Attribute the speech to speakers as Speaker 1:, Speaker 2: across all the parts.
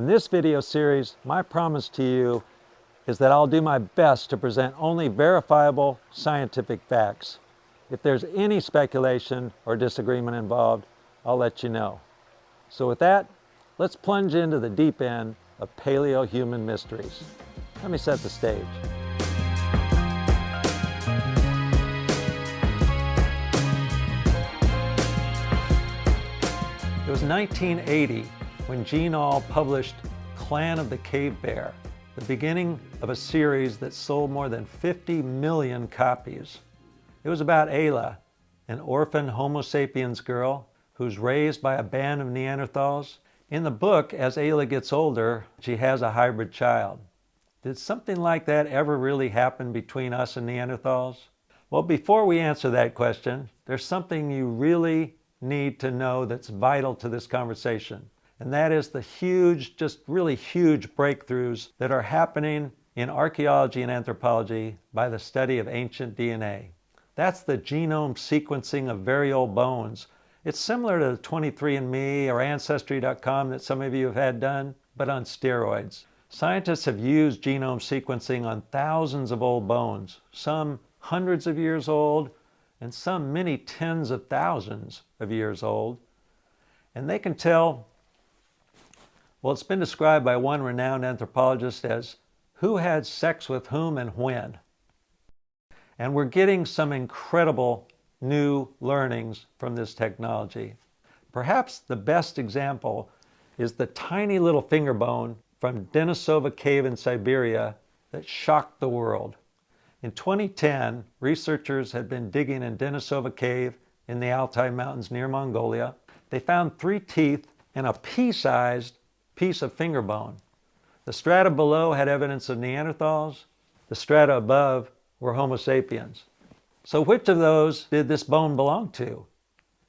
Speaker 1: this video series, my promise to you is that I'll do my best to present only verifiable scientific facts. If there's any speculation or disagreement involved, I'll let you know. So with that, let's plunge into the deep end of paleo-human mysteries. Let me set the stage. It was 1980 when Jean Auel published Clan of the Cave Bear, the beginning of a series that sold more than 50 million copies. It was about Ayla, an orphan Homo sapiens girl who's raised by a band of Neanderthals. In the book, as Ayla gets older, she has a hybrid child. Did something like that ever really happen between us and Neanderthals? Well, before we answer that question, there's something you really need to know that's vital to this conversation. And that is the huge, just really huge breakthroughs that are happening in archaeology and anthropology by the study of ancient DNA. That's the genome sequencing of very old bones. It's similar to 23andMe or Ancestry.com that some of you have had done, but on steroids. Scientists have used genome sequencing on thousands of old bones, some hundreds of years old, and some many tens of thousands of years old. And they can tell, well, it's been described by one renowned anthropologist as who had sex with whom and when. And we're getting some incredible new learnings from this technology. Perhaps the best example is the tiny little finger bone from Denisova Cave in Siberia that shocked the world. In 2010, researchers had been digging in Denisova Cave in the Altai Mountains near Mongolia. They found 3 teeth and a pea-sized piece of finger bone. The strata below had evidence of Neanderthals. The strata above were Homo sapiens. So which of those did this bone belong to?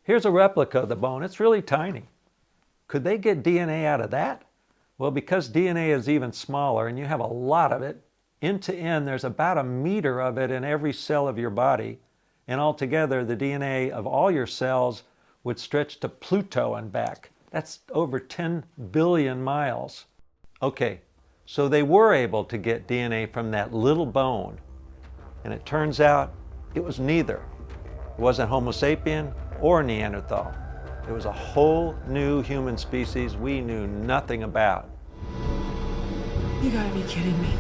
Speaker 1: Here's a replica of the bone. It's really tiny. Could they get DNA out of that? Well, because DNA is even smaller and you have a lot of it, end to end, there's about 1 meter of it in every cell of your body. And altogether, the DNA of all your cells would stretch to Pluto and back. That's over 10 billion miles. Okay, so they were able to get DNA from that little bone. And it turns out it was neither. It wasn't Homo sapien or Neanderthal. It was a whole new human species we knew nothing about.
Speaker 2: You gotta be kidding me.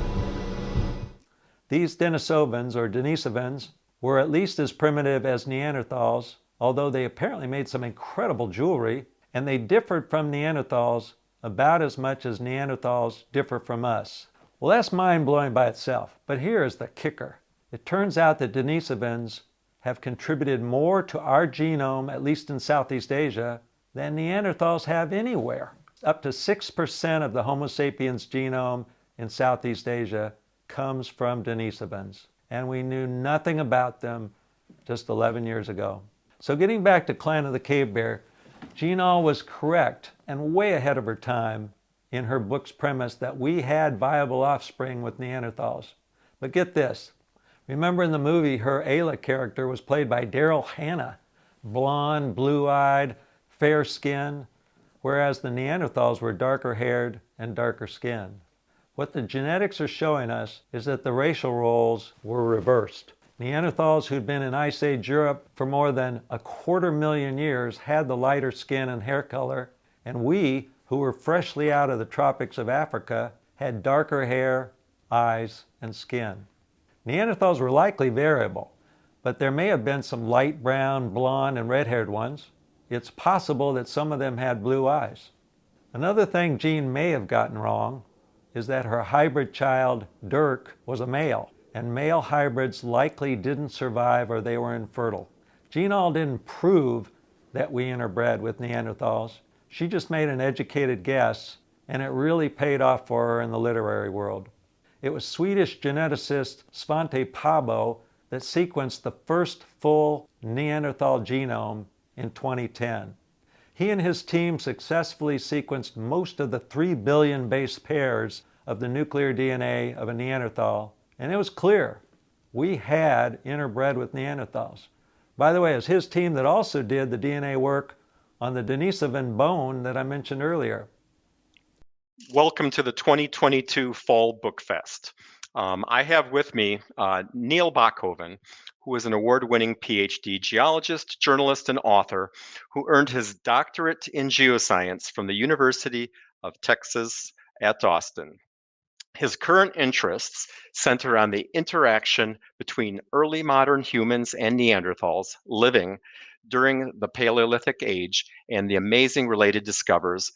Speaker 1: These Denisovans, or Denisovans, were at least as primitive as Neanderthals, although they apparently made some incredible jewelry, and they differed from Neanderthals about as much as Neanderthals differ from us. Well, that's mind-blowing by itself, but here is the kicker. It turns out that Denisovans have contributed more to our genome, at least in Southeast Asia, than Neanderthals have anywhere. Up to 6% of the Homo sapiens genome in Southeast Asia comes from Denisovans, and we knew nothing about them just 11 years ago. So getting back to Clan of the Cave Bear, Jean Auel was correct and way ahead of her time in her book's premise that we had viable offspring with Neanderthals. But get this, remember in the movie her Ayla character was played by Daryl Hannah, blonde, blue-eyed, fair-skinned, whereas the Neanderthals were darker haired and darker skinned. What the genetics are showing us is that the racial roles were reversed. Neanderthals who'd been in Ice Age Europe for more than 250,000 years had the lighter skin and hair color, and we, who were freshly out of the tropics of Africa, had darker hair, eyes, and skin. Neanderthals were likely variable, but there may have been some light brown, blonde, and red-haired ones. It's possible that some of them had blue eyes. Another thing Jean may have gotten wrong is that her hybrid child, Dirk, was a male, and male hybrids likely didn't survive or they were infertile. Jean Auel didn't prove that we interbred with Neanderthals. She just made an educated guess, and it really paid off for her in the literary world. It was Swedish geneticist Svante Pääbo that sequenced the first full Neanderthal genome in 2010. He and his team successfully sequenced most of the 3 billion base pairs of the nuclear DNA of a Neanderthal, and it was clear we had interbred with Neanderthals. By the way, it was his team that also did the DNA work on the Denisovan bone that I mentioned earlier.
Speaker 3: Welcome to the 2022 Fall BookFest. I have with me Neil Bakhoven, who is an award-winning PhD geologist, journalist, and author who earned his doctorate in geoscience from the University of Texas at Austin. His current interests center on the interaction between early modern humans and Neanderthals living during the Paleolithic age and the amazing related discoveries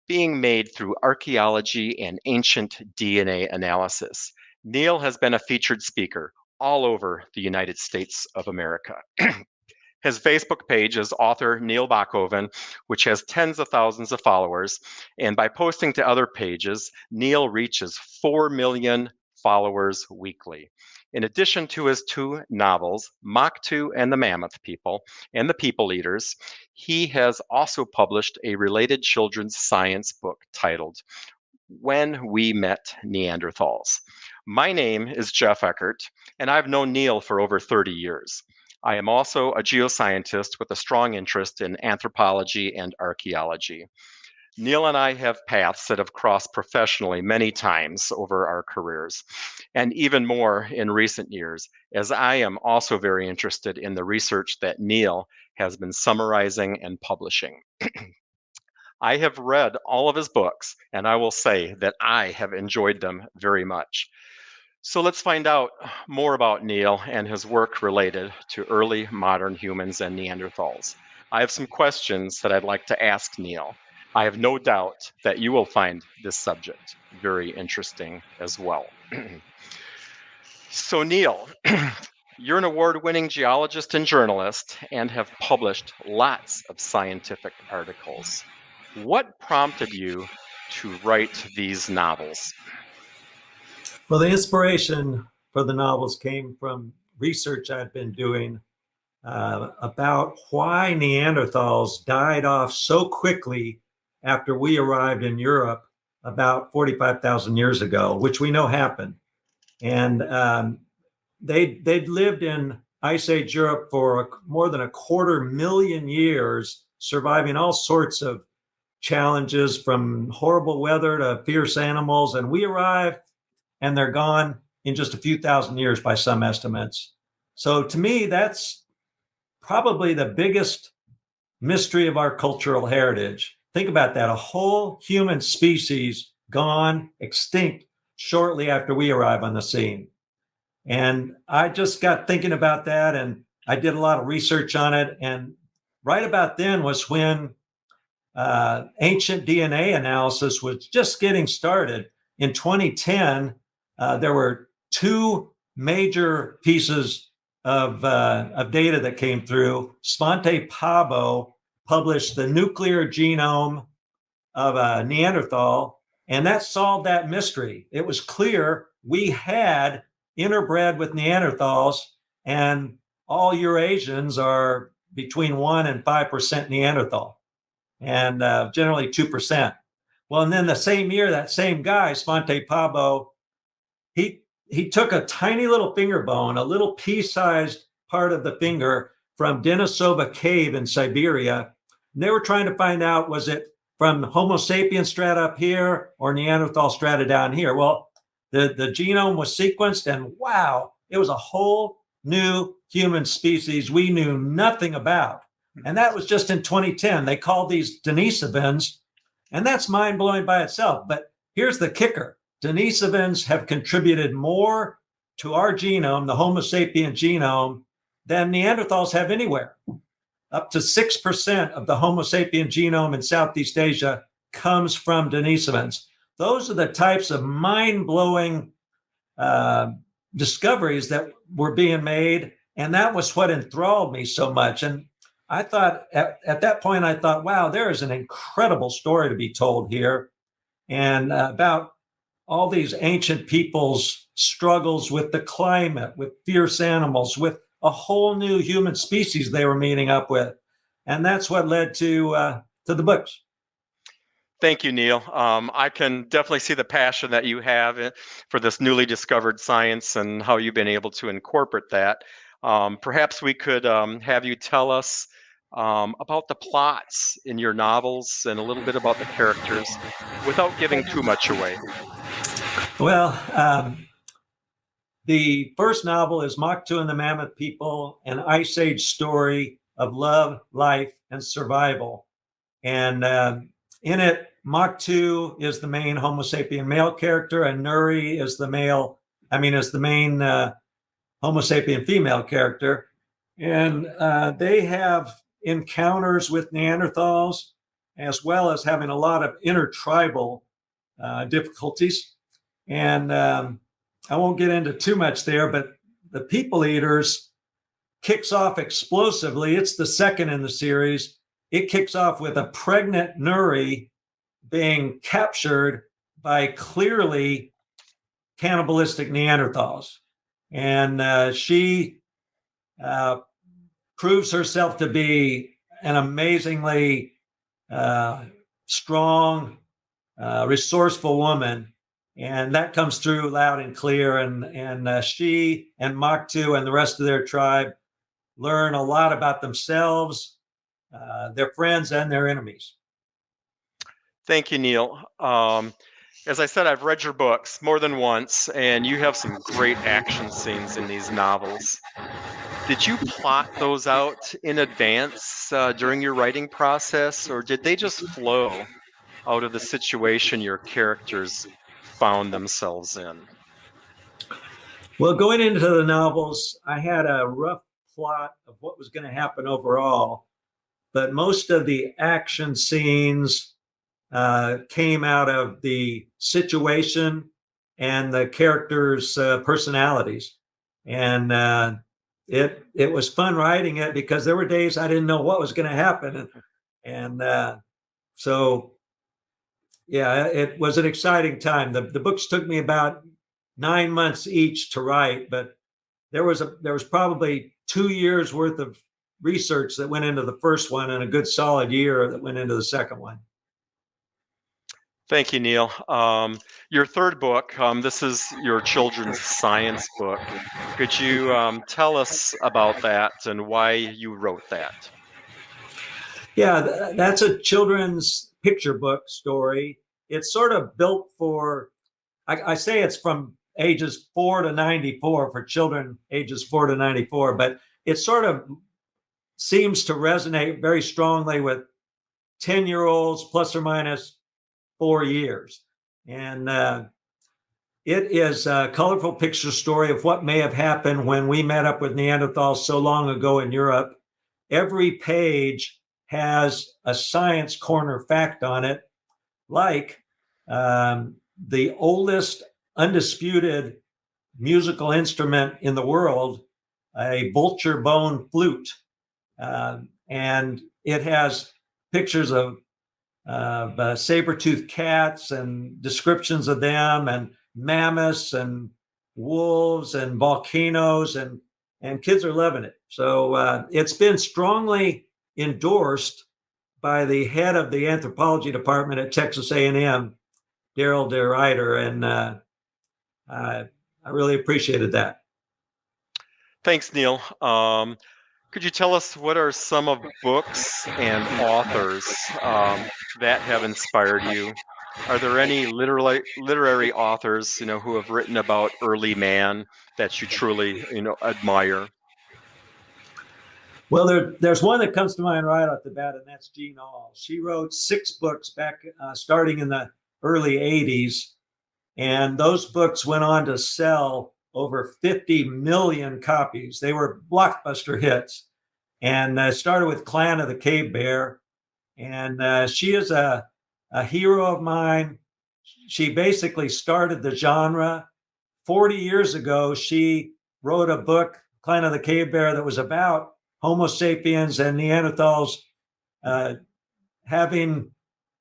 Speaker 3: being made through archaeology and ancient DNA analysis. Neil has been a featured speaker all over the United States of America. His Facebook page is author Neil Bockoven, which has tens of thousands of followers. And by posting to other pages, Neil reaches 4 million followers weekly. In addition to his two novels, Moctu and the Mammoth People and the People Eaters, he has also published a related children's science book titled When We Met Neanderthals. My name is Jeff Eckert, and I've known Neil for over 30 years. I am also a geoscientist with a strong interest in anthropology and archaeology. Neil and I have paths that have crossed professionally many times over our careers, and even more in recent years, as I am also very interested in the research that Neil has been summarizing and publishing. I have read all of his books, and I will say that I have enjoyed them very much. So let's find out more about Neil and his work related to early modern humans and Neanderthals. I have some questions that I'd like to ask Neil. I have no doubt that you will find this subject very interesting as well. So, Neil, you're an award-winning geologist and journalist and have published lots of scientific articles. What prompted you to write these novels?
Speaker 1: Well, the inspiration for the novels came from research I'd been doing about why Neanderthals died off so quickly after we arrived in Europe about 45,000 years ago, which we know happened. And they'd lived in Ice Age Europe for more than 250,000 years, surviving all sorts of challenges from horrible weather to fierce animals. And we arrived and they're gone in just a few thousand years by some estimates. So to me, that's probably the biggest mystery of our cultural heritage. Think about that, a whole human species gone extinct shortly after we arrive on the scene. And I just got thinking about that and I did a lot of research on it. And right about then was when ancient DNA analysis was just getting started. In 2010, there were two major pieces of data that came through. Svante Pabo published the nuclear genome of a Neanderthal, and that solved that mystery. It was clear we had interbred with Neanderthals, and all Eurasians are between 1% and 5% Neanderthal, and generally 2%. Well, and then the same year, that same guy, Svante Pabo, he took a tiny little finger bone, a little pea-sized part of the finger from Denisova Cave in Siberia. And they were trying to find out, was it from Homo sapiens strata up here or Neanderthal strata down here? Well, the genome was sequenced and wow, it was a whole new human species we knew nothing about. And that was just in 2010. They called these Denisovans, and that's mind-blowing by itself. But here's the kicker. Denisovans have contributed more to our genome, the Homo sapien genome, than Neanderthals have anywhere. Up to 6% of the Homo sapien genome in Southeast Asia comes from Denisovans. Those are the types of mind-blowing discoveries that were being made, and that was what enthralled me so much. And I thought, at that point, I thought, wow, there is an incredible story to be told here, and about all these ancient peoples' struggles with the climate, with fierce animals, with a whole new human species they were meeting up with. And that's what led to the books.
Speaker 3: Thank you, Neil. I can definitely see the passion that you have for this newly discovered science and how you've been able to incorporate that. Perhaps we could have you tell us about the plots in your novels and a little bit about the characters without giving too much away?
Speaker 1: Well, the first novel is Moctu and the Mammoth People, an Ice Age story of love, life, and survival. And in it, Moctu is the main Homo sapien male character, and Nuri is the main Homo sapien female character. And they have encounters with Neanderthals, as well as having a lot of intertribal difficulties. And I won't get into too much there, but the People Eaters kicks off explosively. It's the second in the series. It kicks off with a pregnant Nuri being captured by clearly cannibalistic Neanderthals. And she proves herself to be an amazingly strong, resourceful woman. And that comes through loud and clear. And she and Moctu and the rest of their tribe learn a lot about themselves, their friends, and their enemies.
Speaker 3: Thank you, Neil. As I said, I've read your books more than once, and you have some great action scenes in these novels. Did you plot those out in advance during your writing process, or did they just flow out of the situation your characters found themselves in?
Speaker 1: Well, going into the novels, I had a rough plot of what was going to happen overall, but most of the action scenes came out of the situation and the characters' personalities. And it was fun writing it because there were days I didn't know what was going to happen. And so, yeah, it was an exciting time. The books took me about 9 months each to write, but there was probably 2 years worth of research that went into the first one and a good solid year that went into the second one.
Speaker 3: Thank you, Neil. Your third book, this is your children's science book. Could you tell us about that and why you wrote that?
Speaker 1: Yeah, that's a children's picture book story. It's sort of built for, I say it's from ages 4 to 94 for children ages 4 to 94, but it sort of seems to resonate very strongly with 10-year-olds plus or minus 4 years. And it is a colorful picture story of what may have happened when we met up with Neanderthals so long ago in Europe. Every page has a science corner fact on it, like the oldest undisputed musical instrument in the world, a vulture bone flute. And it has pictures of saber-toothed cats and descriptions of them, and mammoths and wolves and volcanoes, and kids are loving it. So it's been strongly endorsed by the head of the anthropology department at Texas A&M, Daryl DeRuyter, and I really appreciated that.
Speaker 3: Thanks, Neil. Could you tell us what are some of books and authors that have inspired you? Are there any literary authors, who have written about early man that you truly, admire?
Speaker 1: Well, there's one that comes to mind right off the bat, and that's Jean Ahl. She wrote 6 books back starting in the early 80s, and those books went on to sell over 50 million copies. They were blockbuster hits, and started with Clan of the Cave Bear. And she is a hero of mine. She basically started the genre. 40 years ago, she wrote a book, Clan of the Cave Bear, that was about Homo sapiens and Neanderthals having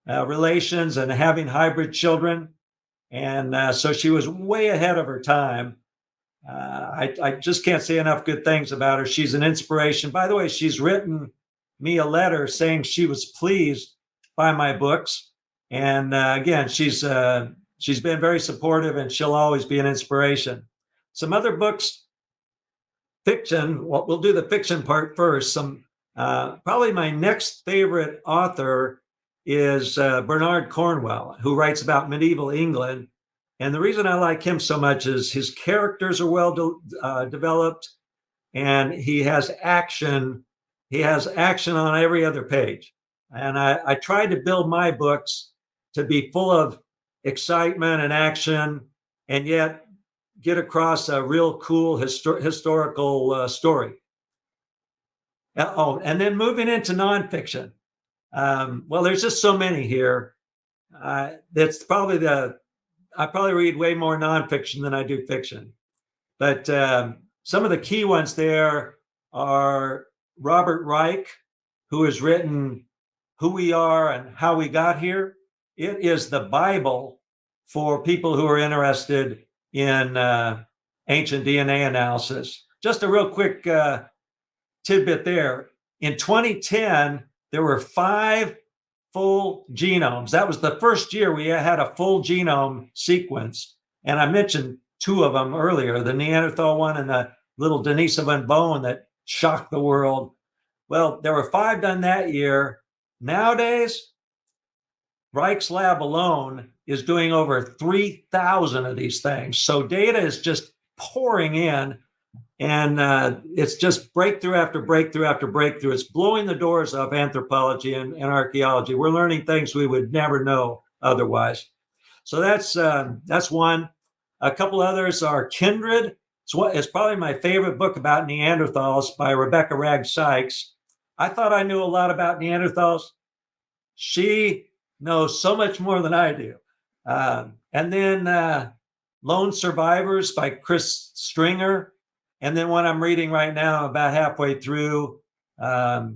Speaker 1: relations and having hybrid children. And so she was way ahead of her time. I just can't say enough good things about her. She's an inspiration. By the way, she's written me a letter saying she was pleased by my books. And again, she's been very supportive, and she'll always be an inspiration. Some other books, fiction. Well, we'll do the fiction part first. Some Probably my next favorite author is Bernard Cornwell, who writes about medieval England. And the reason I like him so much is his characters are well developed, and he has action. He has action on every other page. And I tried to build my books to be full of excitement and action, and yet get across a real cool historical story. Oh, and then moving into nonfiction. Well, there's just so many here. That's probably I probably read way more nonfiction than I do fiction. But some of the key ones there are Robert Reich, who has written Who We Are and How We Got Here. It is the Bible for people who are interested in ancient DNA analysis. Just a real quick tidbit there. In 2010, there were 5 full genomes. That was the first year we had a full genome sequence. And I mentioned 2 of them earlier, the Neanderthal one and the little Denisovan bone that shocked the world. Well, there were 5 done that year. Nowadays, Reich's lab alone is doing over 3,000 of these things. So data is just pouring in, and it's just breakthrough after breakthrough after breakthrough. It's blowing the doors off anthropology and archaeology. We're learning things we would never know otherwise. So that's one. A couple others are Kindred. It's probably my favorite book about Neanderthals by Rebecca Ragg Sykes. I thought I knew a lot about Neanderthals. She knows so much more than I do. And then Lone Survivors by Chris Stringer. And then one I'm reading right now, about halfway through, by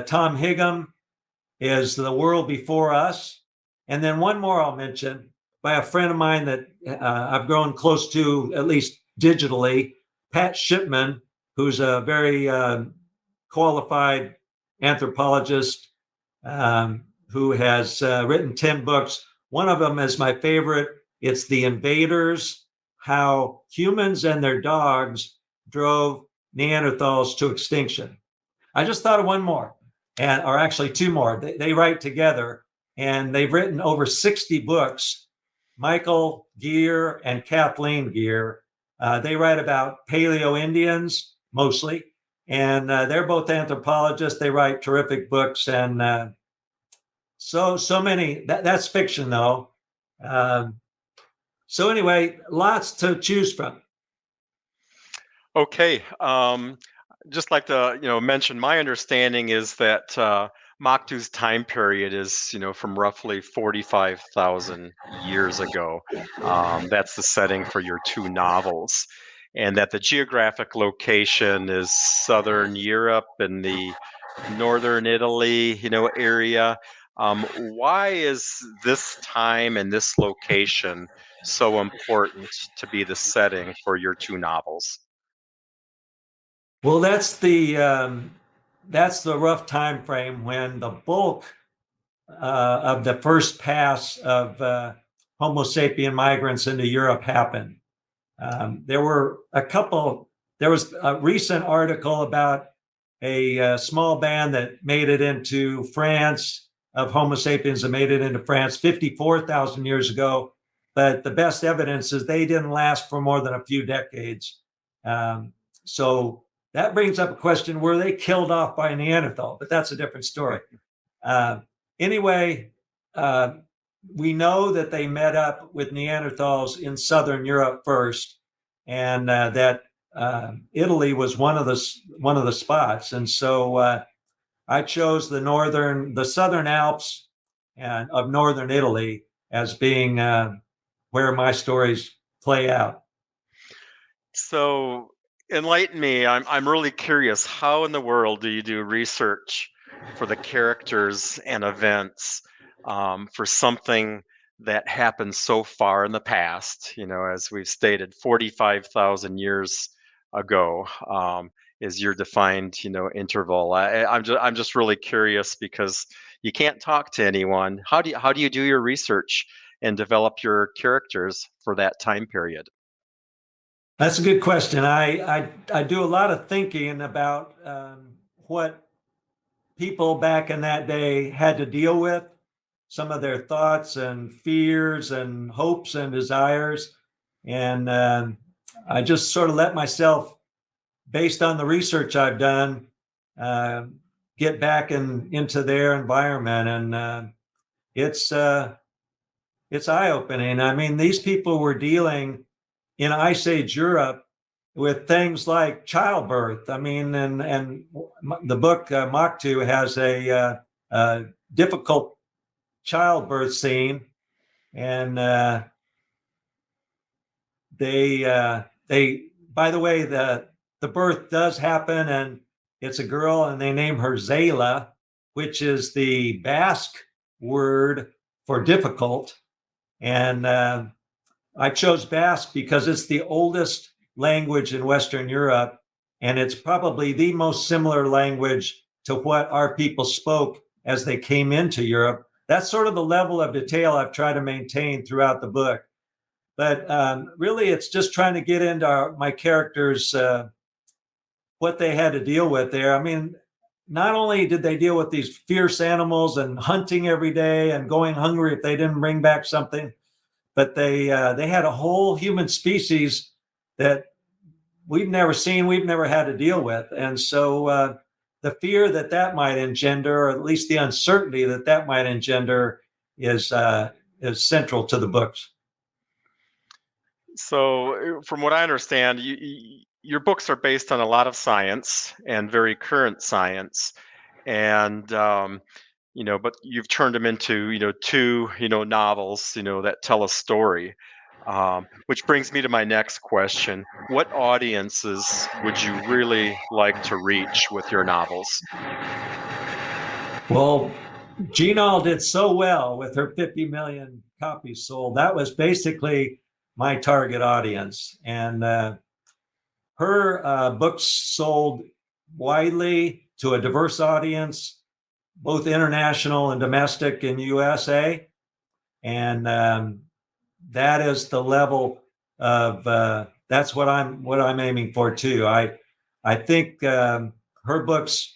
Speaker 1: Tom Higham, is The World Before Us. And then one more I'll mention by a friend of mine that I've grown close to, at least digitally, Pat Shipman, who's a very qualified anthropologist who has written 10 books. One of them is my favorite. It's The Invaders: How Humans and Their Dogs Drove Neanderthals to Extinction. I just thought of one more, or actually 2 more. They write together, and they've written over 60 books. Michael Gear and Kathleen Gear. They write about Paleo Indians mostly, and they're both anthropologists. They write terrific books, and so many. That's fiction, though. So anyway, lots to choose from.
Speaker 3: Okay. Just like to mention, my understanding is that Moctu's time period is from roughly 45,000 years ago. That's the setting for your 2 novels, and that the geographic location is southern Europe and the northern Italy area. Why is this time and this location so important to be the setting for your 2 novels?
Speaker 1: Well, that's the rough time frame when the bulk of the first pass of Homo sapien migrants into Europe happened. There was a recent article about a small band that made it into France, of Homo sapiens that made it into France 54,000 years ago. But the best evidence is they didn't last for more than a few decades. So that brings up a question: were they killed off by Neanderthal? But that's a different story. Anyway, we know that they met up with Neanderthals in southern Europe first, and that Italy was one of the spots. And so I chose the southern Alps and of northern Italy as being where my stories play out.
Speaker 3: So enlighten me. I'm really curious. How in the world do you do research for the characters and events for something that happened so far in the past? As we've stated, 45,000 years ago is your defined interval. I'm just really curious because you can't talk to anyone. How do you do your research and develop your characters for that time period?
Speaker 1: That's a good question. I do a lot of thinking about what people back in that day had to deal with, some of their thoughts and fears and hopes and desires. And I just sort of let myself, based on the research I've done, uh, get back into their environment. And it's uh, it's eye-opening. I mean, these people were dealing in Ice Age Europe with things like childbirth. I mean, and the book Moctu has a difficult childbirth scene, and they by the way, the birth does happen, and it's a girl, and they name her Zayla, which is the Basque word for difficult. And I chose Basque because it's the oldest language in Western Europe, and it's probably the most similar language to what our people spoke as they came into Europe. That's sort of the level of detail I've tried to maintain throughout the book. But really, it's just trying to get into my characters, what they had to deal with there. I mean, not only did they deal with these fierce animals and hunting every day and going hungry if they didn't bring back something, but they had a whole human species that we've never seen, we've never had to deal with. And so the fear that that might engender, or at least the uncertainty that that might engender, is central to the books.
Speaker 3: So, from what I understand, your books are based on a lot of science and very current science, and but you've turned them into two novels that tell a story. Which brings me to my next question: what audiences would you really like to reach with your novels?
Speaker 1: Well, Jeanal did so well with her 50 million copies sold. That was basically my target audience. And her books sold widely to a diverse audience, both international and domestic in USA. And that is the level of that's what I'm aiming for too. I think her books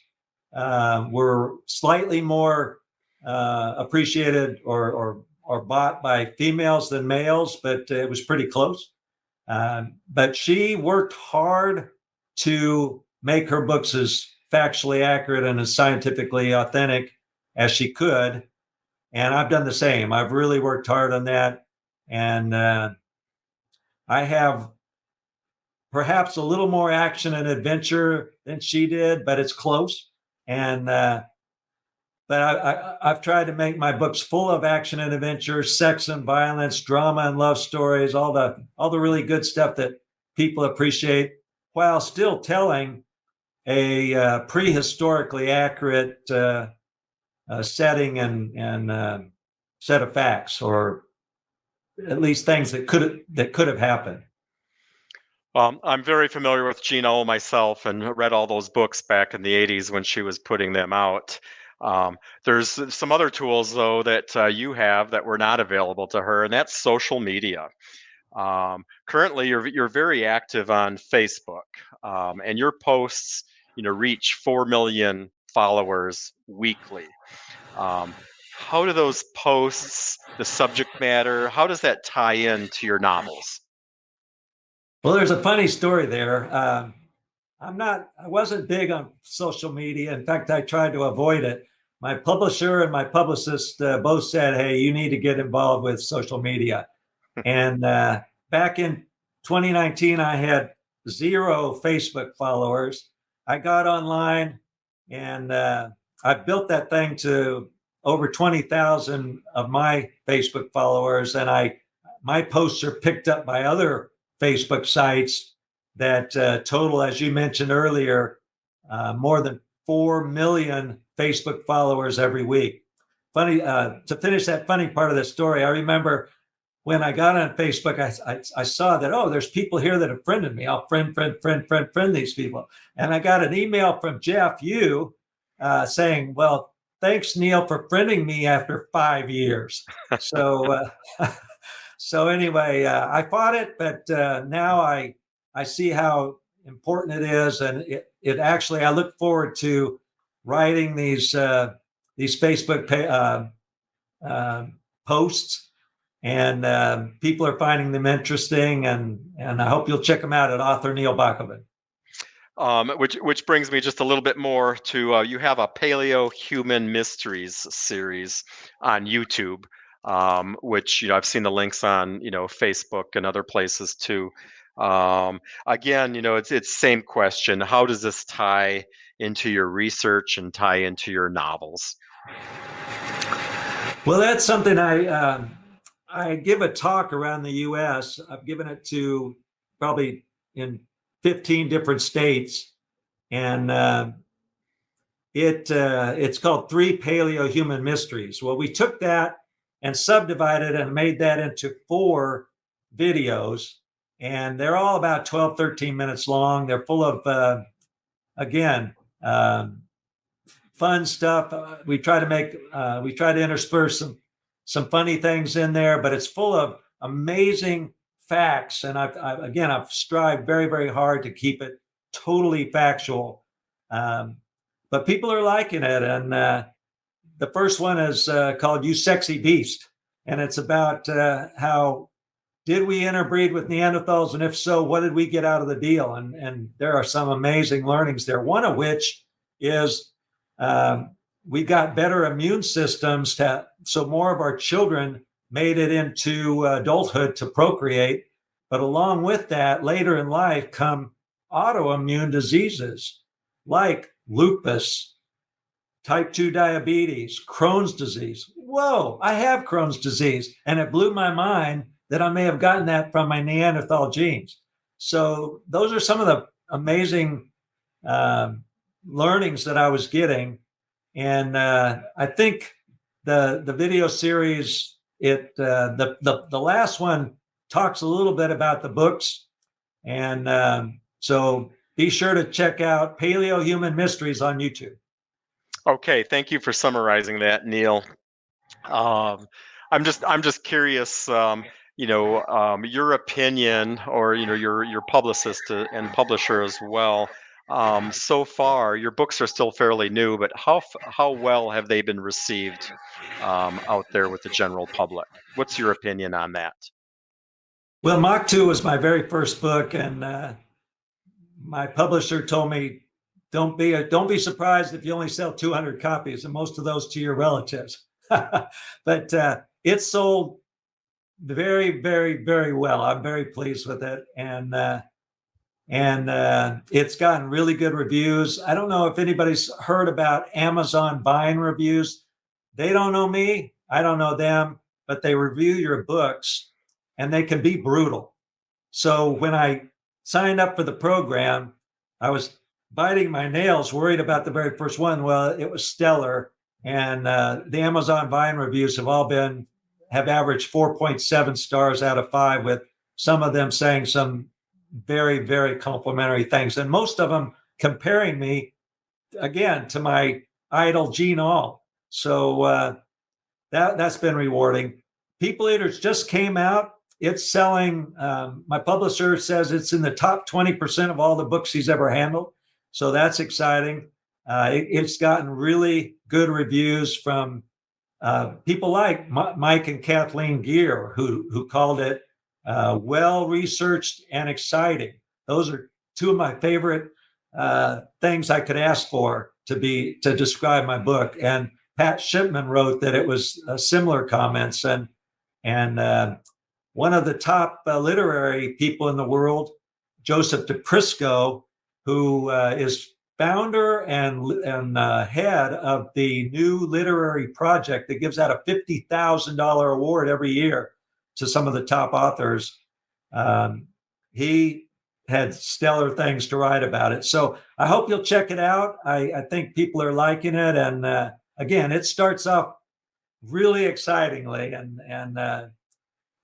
Speaker 1: were slightly more appreciated or bought by females than males, but it was pretty close. But she worked hard to make her books as factually accurate and as scientifically authentic as she could. And I've done the same. I've really worked hard on that. And I have perhaps a little more action and adventure than she did, but it's close. And but I've tried to make my books full of action and adventure, sex and violence, drama and love stories, all the really good stuff that people appreciate, while still telling a prehistorically accurate setting and set of facts, or at least things that could have happened.
Speaker 3: I'm very familiar with Gina O myself and read all those books back in the 80s when she was putting them out. There's some other tools, though, that you have that were not available to her, and that's social media. Currently, you're very active on Facebook, and your posts, reach 4 million followers weekly. How do those posts, the subject matter, how does that tie into your novels?
Speaker 1: Well, there's a funny story there. I wasn't big on social media. In fact, I tried to avoid it. My publisher and my publicist both said, "Hey, you need to get involved with social media." And back in 2019, I had 0 Facebook followers. I got online, and I built that thing to over 20,000 of my Facebook followers, and my posts are picked up by other Facebook sites that total, as you mentioned earlier, more than 4 million Facebook followers every week. Funny, to finish that funny part of the story, I remember when I got on Facebook, I saw that, oh, there's people here that have friended me. I'll friend these people. And I got an email from Jeff saying, well, thanks, Neil, for friending me after 5 years. So, so anyway, I fought it, but now I see how important it is, and it actually, I look forward to writing these Facebook posts, and people are finding them interesting, and I hope you'll check them out at author Neil Bockoven.
Speaker 3: Which brings me just a little bit more to you have a Paleo Human Mysteries series on YouTube, which I've seen the links on Facebook and other places too. Again, it's same question. How does this tie into your research and tie into your novels?
Speaker 1: Well, that's something I give a talk around the U.S. I've given it to probably in 15 different states, and it's called Three Paleo Human Mysteries. Well, we took that and subdivided and made that into 4 videos, and they're all about 12, 13 minutes long. They're full of, again, fun stuff. We try to intersperse some funny things in there, but it's full of amazing facts. And I've strived very, very hard to keep it totally factual. But people are liking it. And the first one is called You Sexy Beast. And it's about how did we interbreed with Neanderthals? And if so, what did we get out of the deal? And there are some amazing learnings there. One of which is we got better immune systems, so more of our children made it into adulthood to procreate. But along with that, later in life come autoimmune diseases like lupus, type 2 diabetes, Crohn's disease. Whoa, I have Crohn's disease. And it blew my mind that I may have gotten that from my Neanderthal genes. So those are some of the amazing learnings that I was getting. And I think the video series, the last one talks a little bit about the books. And so be sure to check out Paleo Human Mysteries on YouTube.
Speaker 3: Okay, thank you for summarizing that, Neil. I'm just curious, your opinion, or your publicist and publisher as well. So far, your books are still fairly new, but how well have they been received out there with the general public? What's your opinion on that?
Speaker 1: Well, Moctu was my very first book, and my publisher told me, don't be surprised if you only sell 200 copies, and most of those to your relatives. But it sold very, very, very well. I'm very pleased with it, and it's gotten really good reviews. I don't know if anybody's heard about Amazon buying reviews. They don't know me, I don't know them, but they review your books, and they can be brutal. So when I signed up for the program, I was biting my nails, worried about the very first one. Well, it was stellar, and the Amazon Vine reviews have averaged 4.7 stars out of 5, with some of them saying some very, very complimentary things, and most of them comparing me again to my idol Gene Ahl. So that's been rewarding. People Eaters just came out. It's selling. My publisher says it's in the top 20% of all the books he's ever handled. So that's exciting. It's gotten really good reviews from people like Mike and Kathleen Gear, who called it well-researched and exciting. Those are 2 of my favorite things I could ask for to describe my book. And Pat Shipman wrote that it was similar comments. And one of the top literary people in the world, Joseph DePrisco, who is founder and head of the New Literary Project that gives out a $50,000 award every year to some of the top authors. He had stellar things to write about it. So I hope you'll check it out. I think people are liking it. And again, it starts off really excitingly. And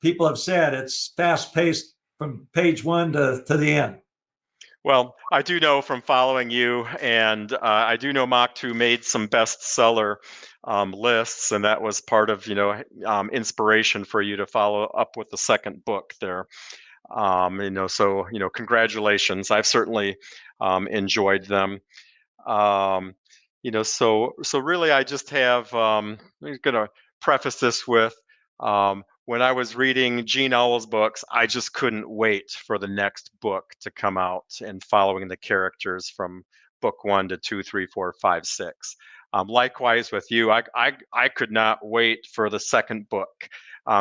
Speaker 1: people have said it's fast paced from page 1 to the end.
Speaker 3: Well, I do know from following you, and I do know Moctu made some bestseller lists, and that was part of inspiration for you to follow up with the second book there. So congratulations. I've certainly enjoyed them. So really, I just have. I'm going to preface this with when I was reading Gene Owell's books, I just couldn't wait for the next book to come out and following the characters from book 1 to 2, 3, 4, 5, 6. Likewise with you, I could not wait for the second book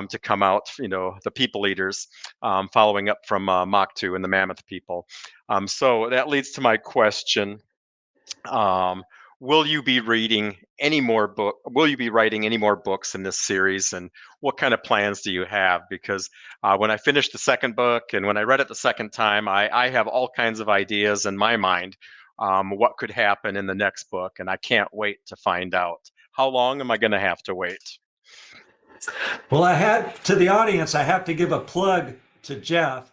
Speaker 3: to come out. The People Eaters, following up from Moctu and the Mammoth People. So that leads to my question. Um, will you be reading any more book? Will you be writing any more books in this series? And what kind of plans do you have? Because when I finished the second book and when I read it the second time, I have all kinds of ideas in my mind what could happen in the next book, and I can't wait to find out. How long am I going to have to wait?
Speaker 1: Well, to the audience, I have to give a plug to Jeff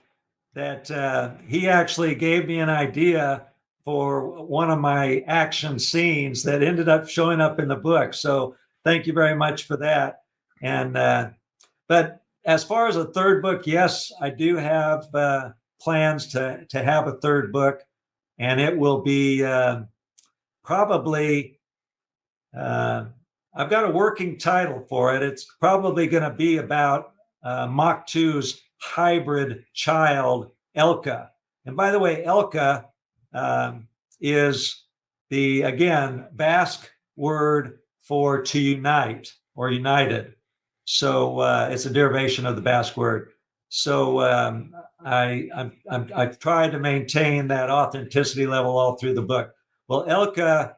Speaker 1: that he actually gave me an idea for one of my action scenes that ended up showing up in the book. So thank you very much for that. And but as far as a third book, yes, I do have plans to have a third book, and it will be probably. I've got a working title for it. It's probably going to be about Moctu's hybrid child, Elka. And by the way, Elka is the, again, Basque word for to unite or united. So it's a derivation of the Basque word. So I've tried to maintain that authenticity level all through the book. Well, Elka,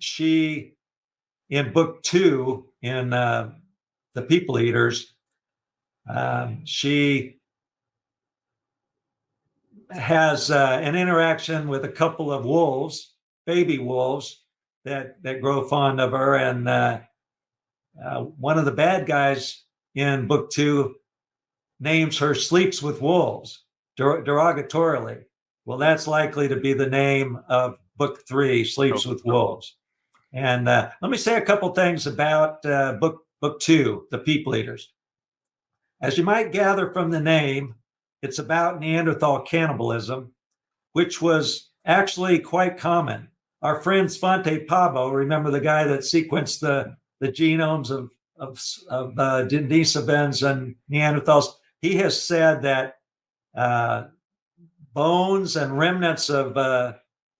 Speaker 1: she, in book 2, in The People Eaters, she has an interaction with a couple of wolves, baby wolves, that grow fond of her. And one of the bad guys in book 2 names her Sleeps with Wolves, derogatorily. Well, that's likely to be the name of book 3, Sleeps with Wolves. And let me say a couple things about book 2, The People Eaters. As you might gather from the name, it's about Neanderthal cannibalism, which was actually quite common. Our friend Svante Pabo, remember the guy that sequenced the genomes of Denisovans and Neanderthals, he has said that bones and remnants of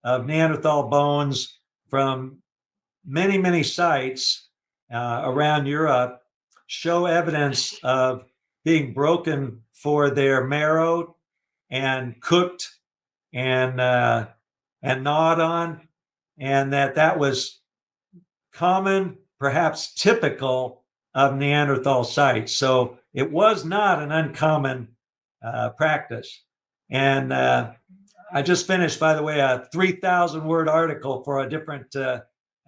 Speaker 1: Neanderthal bones from many, many sites around Europe show evidence of being broken for their marrow and cooked and gnawed on, and that was common, perhaps typical of Neanderthal sites. So it was not an uncommon practice. And I just finished, by the way, a 3,000-word article for a different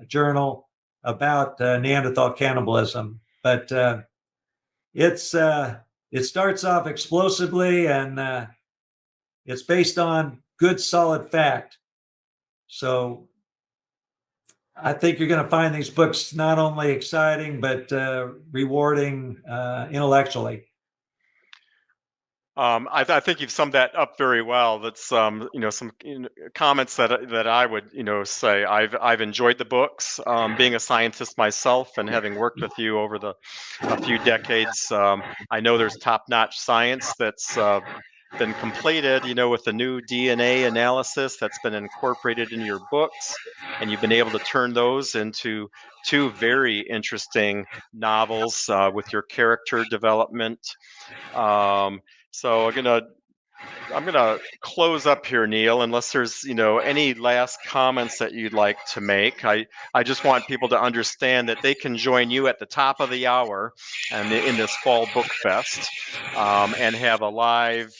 Speaker 1: journal about Neanderthal cannibalism. But it starts off explosively, and it's based on good, solid fact. So I think you're going to find these books not only exciting, but rewarding intellectually.
Speaker 3: I think you've summed that up very well. That's some comments that I would say. I've enjoyed the books. Being a scientist myself and having worked with you over a few decades, I know there's top-notch science that's been completed. With the new DNA analysis that's been incorporated in your books, and you've been able to turn those into 2 very interesting novels with your character development. So I'm gonna close up here, Neil, unless there's any last comments that you'd like to make. I just want people to understand that they can join you at the top of the hour and in this fall book fest and have a live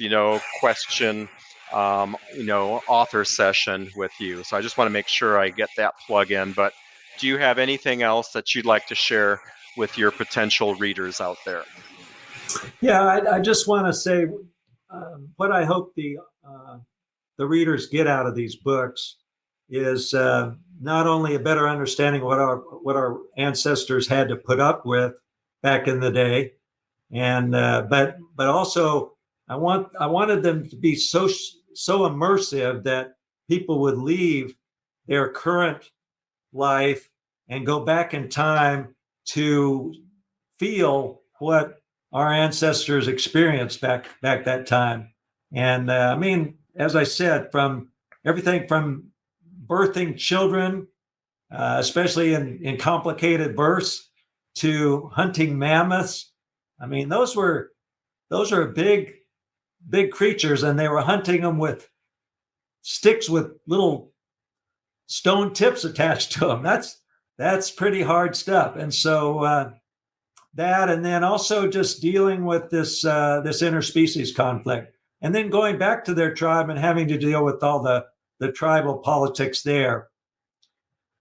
Speaker 3: question author session with you. So I just want to make sure I get that plug in. But do you have anything else that you'd like to share with your potential readers out there?
Speaker 1: Yeah, I just want to say what I hope the readers get out of these books is not only a better understanding of what our ancestors had to put up with back in the day, and but also I wanted them to be so immersive that people would leave their current life and go back in time to feel what our ancestors experienced back that time. And I mean, as I said, from everything from birthing children, especially in complicated births, to hunting mammoths. I mean, those are big creatures, and they were hunting them with sticks with little stone tips attached to them. That's pretty hard stuff. And so that, and then also just dealing with this interspecies conflict, and then going back to their tribe and having to deal with all the tribal politics there.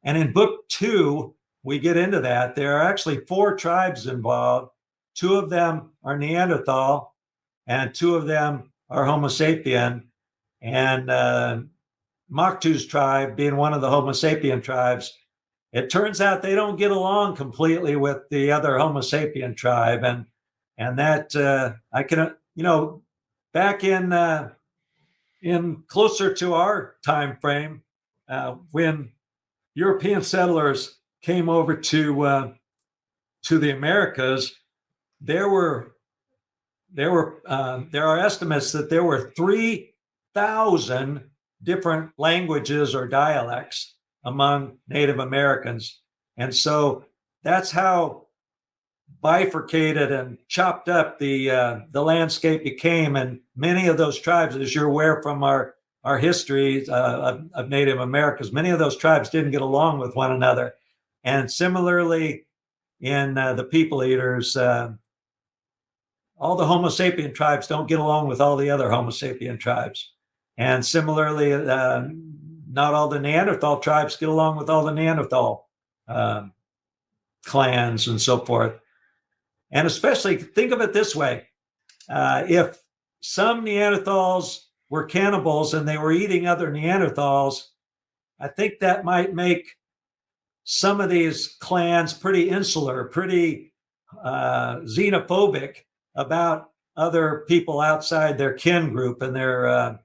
Speaker 1: And in book 2, we get into that. There are actually 4 tribes involved. 2 of them are Neanderthal, and 2 of them are Homo sapien. And Moctu's tribe, being one of the Homo sapien tribes, it turns out they don't get along completely with the other Homo sapien tribe, and that I can, back in closer to our time frame, when European settlers came over to the Americas, there are estimates that there were 3,000 different languages or dialects among Native Americans. And so that's how bifurcated and chopped up the landscape became. And many of those tribes, as you're aware from our history of Native Americans, many of those tribes didn't get along with one another. And similarly, in the people eaters, all the Homo sapien tribes don't get along with all the other Homo sapien tribes. And similarly, not all the Neanderthal tribes get along with all the Neanderthal clans and so forth. And especially, think of it this way. If some Neanderthals were cannibals and they were eating other Neanderthals, I think that might make some of these clans pretty insular, pretty xenophobic about other people outside their kin group and their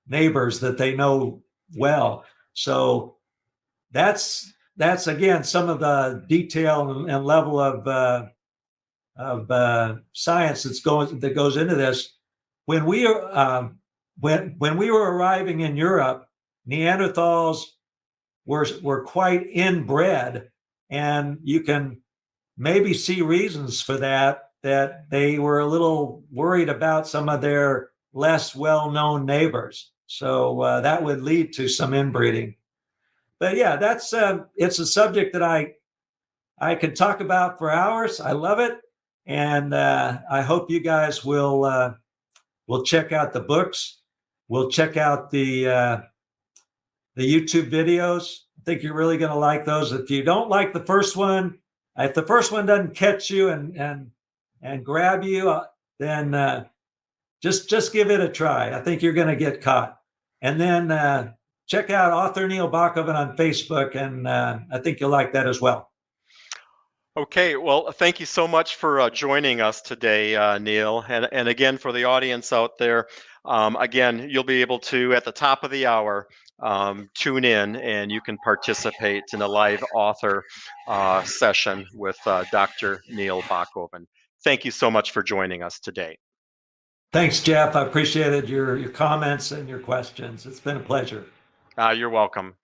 Speaker 1: neighbors that they know well. So that's again some of the detail and level of science that goes into this. When we were arriving in Europe, Neanderthals were quite inbred, and you can maybe see reasons for that they were a little worried about some of their less well-known neighbors. So that would lead to some inbreeding. But yeah, that's it's a subject that I could talk about for hours. I love it, and I hope you guys will check out the books. We'll check out the YouTube videos. I think you're really going to like those. If you don't like the first one, if the first one doesn't catch you and grab you, then just give it a try. I think you're going to get caught. And then check out author Neil Bockoven on Facebook, and I think you'll like that as well.
Speaker 3: Okay, well, thank you so much for joining us today, Neil. And again, for the audience out there, again, you'll be able to, at the top of the hour, tune in and you can participate in a live author session with Dr. Neil Bakhoven. Thank you so much for joining us today.
Speaker 1: Thanks, Jeff. I appreciated your comments and your questions. It's been a pleasure.
Speaker 3: You're welcome.